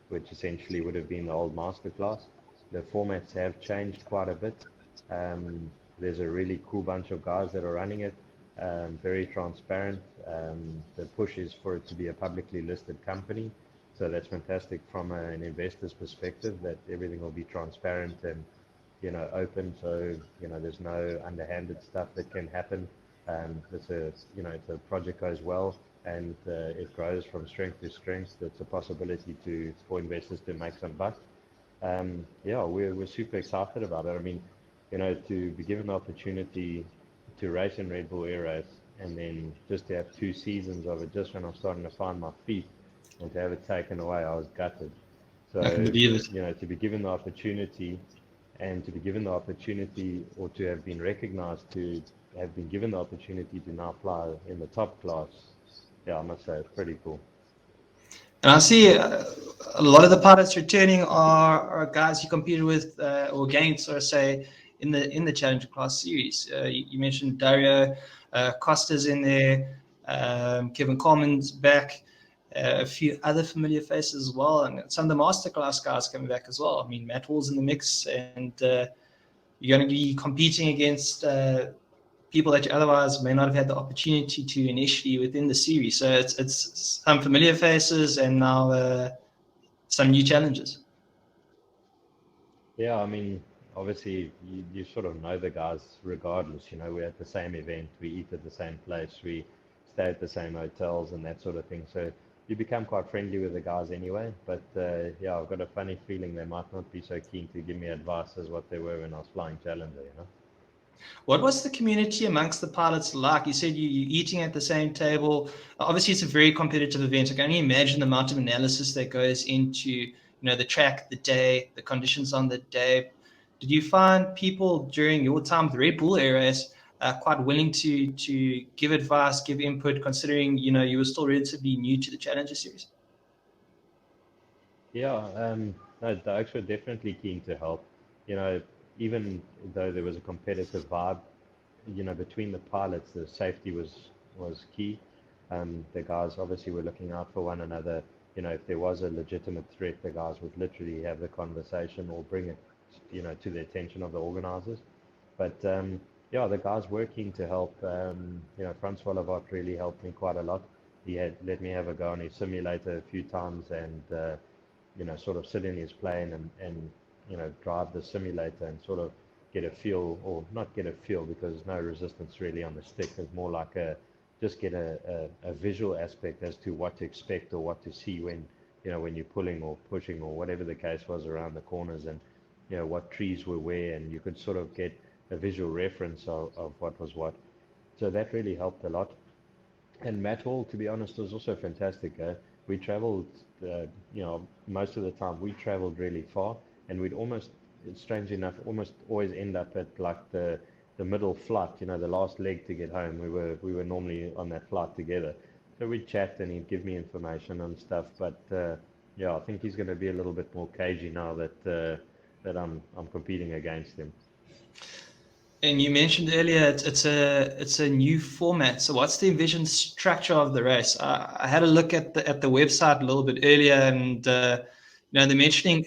which essentially would have been the old masterclass. The formats have changed quite a bit. There's a really cool bunch of guys that are running it, very transparent. The push is for it to be a publicly listed company. So that's fantastic from an investor's perspective, that everything will be transparent and, open. So, there's no underhanded stuff that can happen. If the project goes well and it grows from strength to strength, it's a possibility for investors to make some bucks. Yeah, we're super excited about it. I mean, to be given the opportunity to race in Red Bull Aeros and then just to have 2 seasons of it just when I'm starting to find my feet, and to have it taken away, I was gutted. I can So, believe it. to be given the opportunity and to be given the opportunity, or to have been recognized to have been given the opportunity to now fly in the top class, yeah, I must say it's pretty cool. And I see a lot of the pilots returning are guys you competed with or against, or say in the Challenger Class series. You mentioned Dario Costa's in there, Kevin Coleman's back, a few other familiar faces as well, and some of the Masterclass guys coming back as well. I mean, Matt Hall's in the mix, and you're going to be competing against people that you otherwise may not have had the opportunity to initially within the series. So it's some familiar faces and now some new challenges. Yeah, I mean, obviously, you sort of know the guys regardless. We're at the same event, we eat at the same place, we stay at the same hotels and that sort of thing. So you become quite friendly with the guys anyway. But yeah, I've got a funny feeling they might not be so keen to give me advice as what they were when I was flying Challenger. What was the community amongst the pilots like? You said you're eating at the same table. Obviously, it's a very competitive event. I can only imagine the amount of analysis that goes into the track, the day, the conditions on the day. Did you find people during your time with Red Bull Aeros quite willing to give advice, give input, considering you were still relatively new to the Challenger series? Yeah, no, the Oaks were definitely keen to help. You know, Even though there was a competitive vibe, between the pilots, the safety was key. The guys obviously were looking out for one another. If there was a legitimate threat, the guys would literally have the conversation or bring it, to the attention of the organizers. But yeah, the guys were keen to help. Francois Lavat really helped me quite a lot. He had let me have a go on his simulator a few times and sort of sit in his plane and drive the simulator and sort of get a feel, or not get a feel because there's no resistance really on the stick. It's more like just get a visual aspect as to what to expect or what to see when you're pulling or pushing or whatever the case was around the corners, and what trees were where, and you could sort of get a visual reference of what was what. So that really helped a lot. And Matt Hall, to be honest, was also fantastic. We traveled, most of the time we traveled really far, and we'd almost, strangely enough, almost always end up at like the middle flight, the last leg to get home. We were normally on that flight together. So we'd chat and he'd give me information and stuff. But yeah, I think he's going to be a little bit more cagey now that I'm competing against him. And you mentioned earlier it's a new format. So what's the envisioned structure of the race? I had a look at the website a little bit earlier, and they're mentioning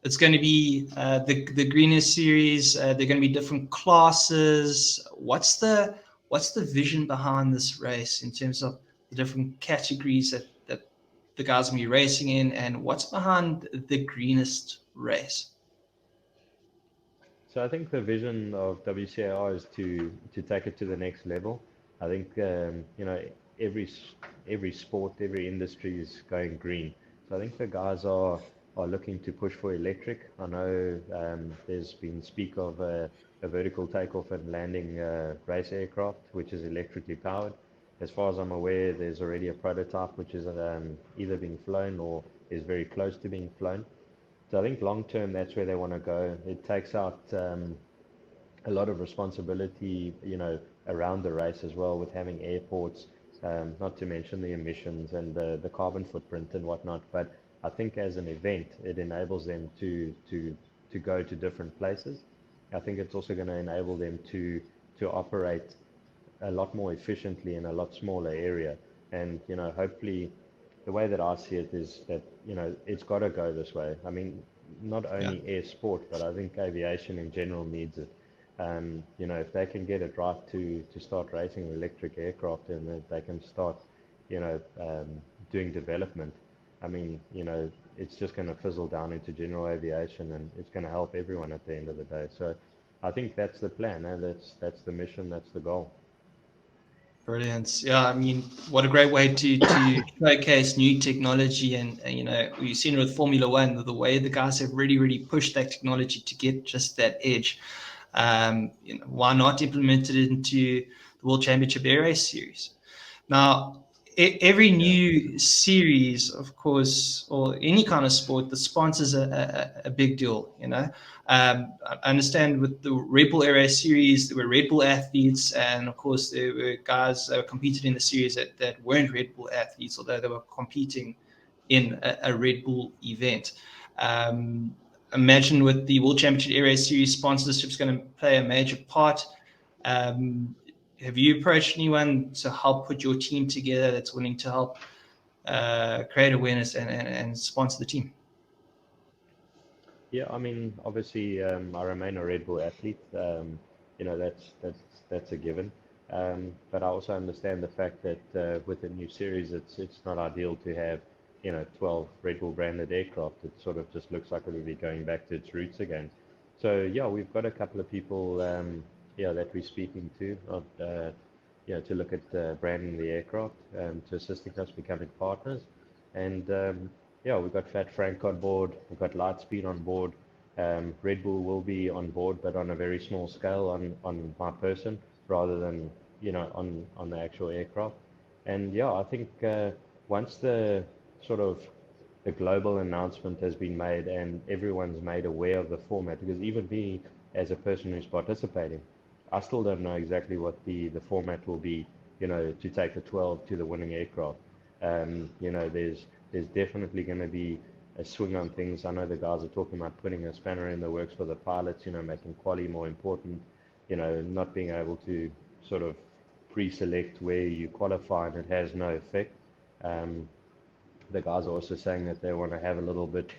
it's going to be the greener series. They're going to be different classes. What's the vision behind this race in terms of the different categories that the guys will be racing in, and what's behind the greenest race? So I think the vision of WCAR is to take it to the next level. I think every every sport, every industry is going green. So I think the guys are looking to push for electric. I know there's been speak of a vertical takeoff and landing race aircraft, which is electrically powered. As far as I'm aware, there's already a prototype which is either being flown or is very close to being flown. So I think long term, that's where they want to go. It takes out a lot of responsibility, around the race as well, with having airports, not to mention the emissions and the carbon footprint and whatnot. But I think as an event, it enables them to go to different places. I think it's also going to enable them to operate a lot more efficiently in a lot smaller area. And, hopefully the way that I see it is that, it's got to go this way. I mean, not Yeah. only air sport, but I think aviation in general needs it. If they can get it right to start racing electric aircraft and that they can start, doing development, I mean, it's just going to fizzle down into general aviation and it's going to help everyone at the end of the day. So I think that's the plan, and that's the mission, that's the goal. Brilliant. Yeah, I mean, what a great way to showcase new technology. And we've seen it with Formula One, the way the guys have really, really pushed that technology to get just that edge. Why not implement it into the World Championship Air Race Series? Now, every Yeah. new series, of course, or any kind of sport, the sponsors are a big deal. I understand with the RedBull Aero Series, there were RedBull athletes, and of course, there were guys that competed in the series that weren't RedBull athletes, although they were competing in a Red Bull event. Imagine with the World Championship Aero Series, sponsorship is going to play a major part. Have you approached anyone to help put your team together that's willing to help create awareness and sponsor the team? Yeah, I mean, obviously, I remain a Red Bull athlete. That's a given. But I also understand the fact that with a new series, it's not ideal to have 12 Red Bull branded aircraft. It sort of just looks like it would be going back to its roots again. So yeah, we've got a couple of people that we're speaking to to look at branding the aircraft, to assisting us becoming partners. And we've got Fat Frank on board, we've got Lightspeed on board. Red Bull will be on board, but on a very small scale on my person rather than on the actual aircraft. And yeah, I think once the sort of the global announcement has been made and everyone's made aware of the format, because even me as a person who's participating, I still don't know exactly what the format will be, to take the 12 to the winning aircraft. There's definitely going to be a swing on things. I know the guys are talking about putting a spanner in the works for the pilots, making quali more important, not being able to sort of pre-select where you qualify and it has no effect. The guys are also saying that they want to have a little bit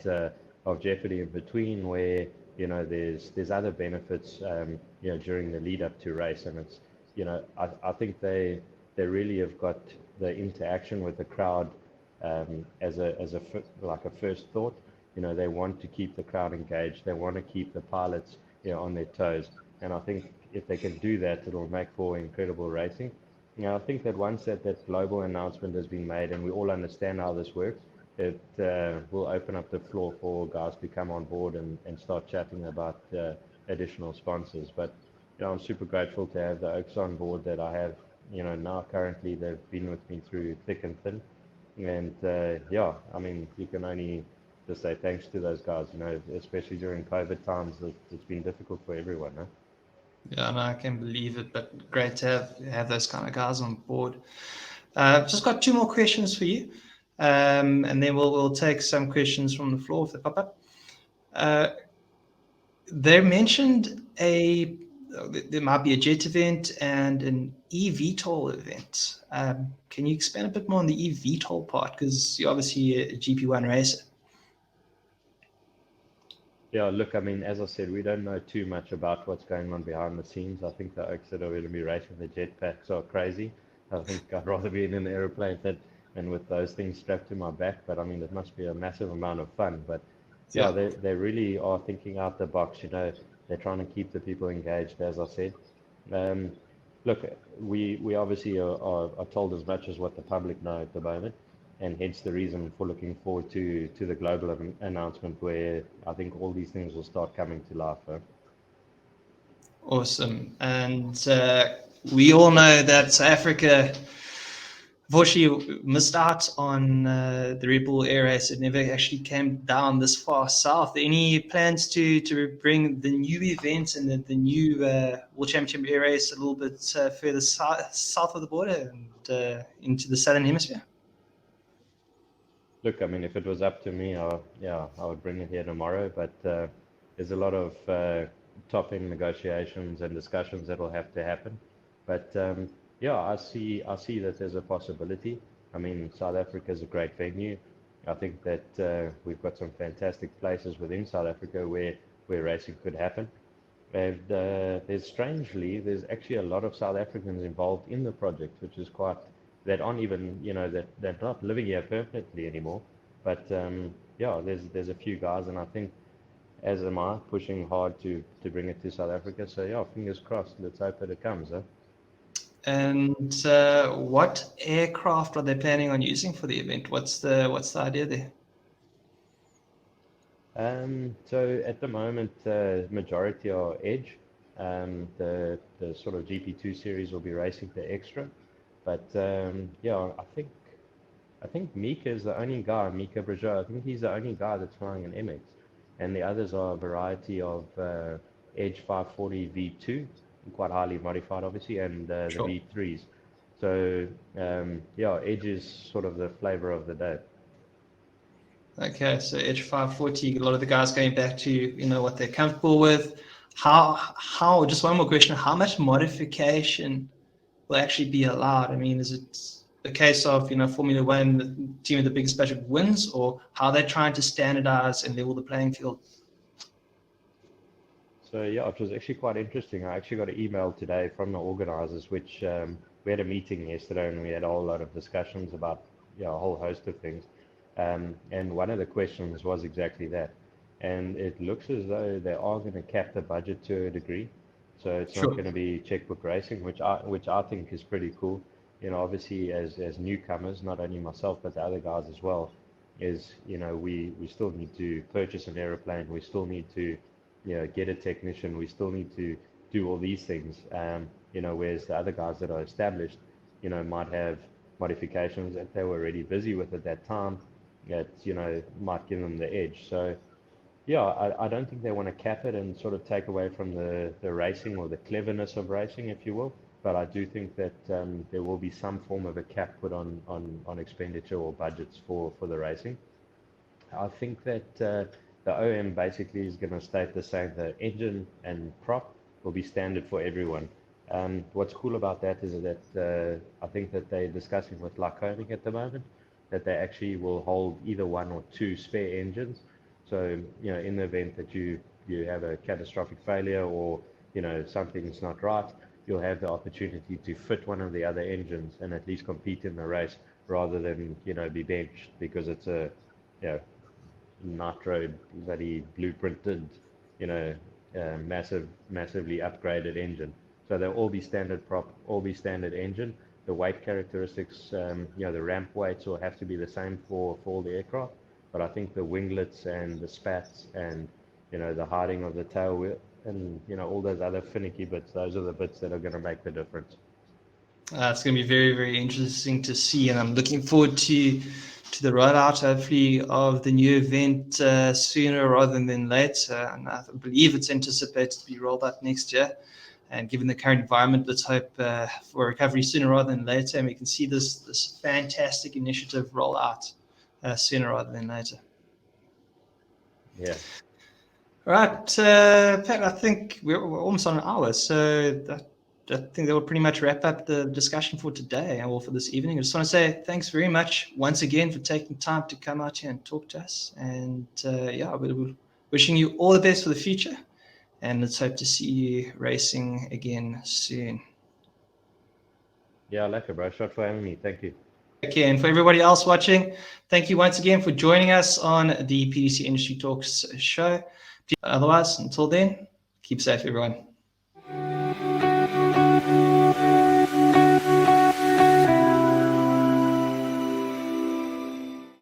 of jeopardy in between where there's other benefits during the lead up to race, and it's I think they really have got the interaction with the crowd as like a first thought. They want to keep the crowd engaged, they want to keep the pilots on their toes, and I think if they can do that, it'll make for incredible racing. I think that once that global announcement has been made and we all understand how this works, it will open up the floor for guys to come on board and start chatting about additional sponsors. But I'm super grateful to have the Oaks on board that I have. Now currently they've been with me through thick and thin, and I mean, you can only just say thanks to those guys. Especially during COVID times, it's been difficult for everyone. Huh? Yeah, no, I can believe it, but great to have those kind of guys on board. Just got two more questions for you, and then we'll take some questions from the floor if they pop up. They mentioned there might be a jet event and an eVTOL event. Can you expand a bit more on the eVTOL part? Because you're obviously a GP1 racer. Yeah, look, I mean, as I said, we don't know too much about what's going on behind the scenes. I think the Oaks that are going to be racing the jetpacks are crazy. I think I'd rather be in an aeroplane than with those things strapped to my back. But I mean, it must be a massive amount of fun. But yeah, Yeah. they really are thinking out the box. They're trying to keep the people engaged, as I said. Um, Look, we obviously are told as much as what the public know at the moment, and hence the reason for looking forward to the global announcement where I think all these things will start coming to life. Huh? Awesome. And we all know that South Africa unfortunately missed out on the RedBull Air Race. It never actually came down this far south. Any plans to bring the new events and the new World Championship Air Race a little bit further south of the border and into the Southern Hemisphere? Look, I mean, if it was up to me, I would bring it here tomorrow. But there's a lot of top-end negotiations and discussions that will have to happen. But yeah, I see that there's a possibility. I mean, South Africa is a great venue. I think that we've got some fantastic places within South Africa where racing could happen. And there's actually a lot of South Africans involved in the project, which is quite, that aren't even, that they're not living here permanently anymore. But yeah, there's a few guys, and I think, as am I, pushing hard to bring it to South Africa. So yeah, fingers crossed. Let's hope that it comes. And what aircraft are they planning on using for the event? What's the idea there? So at the moment, majority are Edge. The sort of GP2 series will be racing the Extra, but yeah, I think Mika is the only guy, Mika Brajo, I think he's the only guy that's flying an MX, and the others are a variety of Edge 540 V2, quite highly modified, obviously, and the Sure. V3s. So yeah, Edge is sort of the flavor of the day. Okay, so Edge 540, a lot of the guys going back to what they're comfortable with. How? Just one more question: how much modification will actually be allowed? I mean, is it a case of Formula One, the team with the biggest budget wins, or how they're trying to standardize and level the playing field? So yeah, it was actually quite interesting. I actually got an email today from the organizers, which we had a meeting yesterday and we had a whole lot of discussions about a whole host of things. And one of the questions was exactly that. And it looks as though they are going to cap the budget to a degree. So it's not Sure. going to be checkbook racing, which I think is pretty cool. Obviously as newcomers, not only myself but the other guys as well, is we still need to purchase an aeroplane. We still need to get a technician. We still need to do all these things. Whereas the other guys that are established, might have modifications that they were already busy with at that time that, might give them the edge. So, yeah, I don't think they want to cap it and sort of take away from the racing or the cleverness of racing, if you will. But I do think that there will be some form of a cap put on expenditure or budgets for the racing. I think that the OM basically is going to state the same. The engine and prop will be standard for everyone. What's cool about that is that I think that they're discussing with Lycoming at the moment that they actually will hold either one or two spare engines. So, in the event that you have a catastrophic failure or, something's not right, you'll have the opportunity to fit one of the other engines and at least compete in the race rather than, be benched because it's a, nitro bloody blueprinted, massively upgraded engine. So they'll all be standard prop, all be standard engine. The weight characteristics, the ramp weights will have to be the same for all the aircraft. But I think the winglets and the spats and, the hiding of the tail wheel and, all those other finicky bits, those are the bits that are going to make the difference. It's going to be very, very interesting to see, and I'm looking forward to the rollout, hopefully, of the new event sooner rather than later. And I believe it's anticipated to be rolled out next year. And given the current environment, let's hope for recovery sooner rather than later, and we can see this fantastic initiative roll out sooner rather than later. Yeah. All right, Pat, I think we're almost on an hour, so I think that will pretty much wrap up the discussion for today and all for this evening. I just want to say thanks very much once again for taking time to come out here and talk to us. And we're wishing you all the best for the future. And let's hope to see you racing again soon. Yeah, lekker, bro. Shot for having me. Thank you. Okay, and for everybody else watching, thank you once again for joining us on the PTC Industry Talks show. Otherwise, until then, keep safe, everyone.